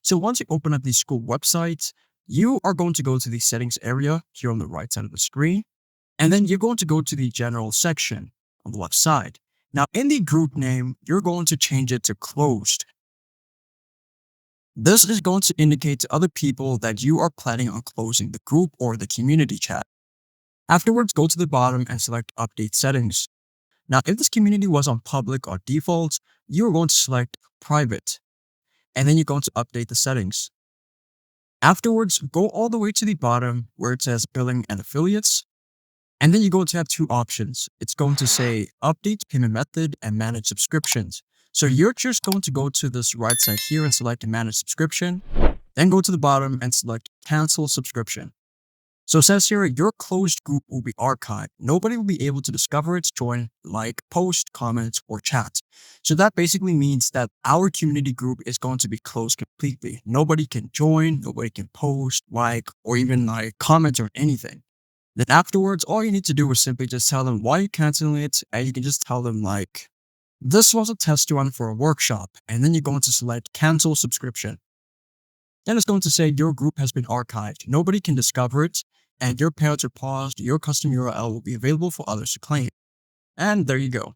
So once you open up the school website, you are going to go to the settings area here on the right side of the screen. And then you're going to go to the general section on the left side. Now in the group name, you're going to change it to closed. This is going to indicate to other people that you are planning on closing the group or the community chat. Afterwards, go to the bottom and select Update Settings. Now, if this community was on public or default, you're going to select Private, and then you're going to update the settings. Afterwards, go all the way to the bottom where it says Billing and Affiliates, and then you're going to have two options. It's going to say Update Payment Method and Manage Subscriptions. So you're just going to go to this right side here and select Manage Subscription, then go to the bottom and select Cancel Subscription. So it says here, your closed group will be archived. Nobody will be able to discover it, join, like, post, comment, or chat. So that basically means that our community group is going to be closed completely. Nobody can join, nobody can post, like, or even like comment or anything. Then afterwards, all you need to do is simply just tell them why you're canceling it, and you can just tell them like, this was a test run for a workshop, and then you're going to select Cancel Subscription. Then it's going to say your group has been archived. Nobody can discover it, and your payouts are paused. Your custom URL will be available for others to claim. And there you go.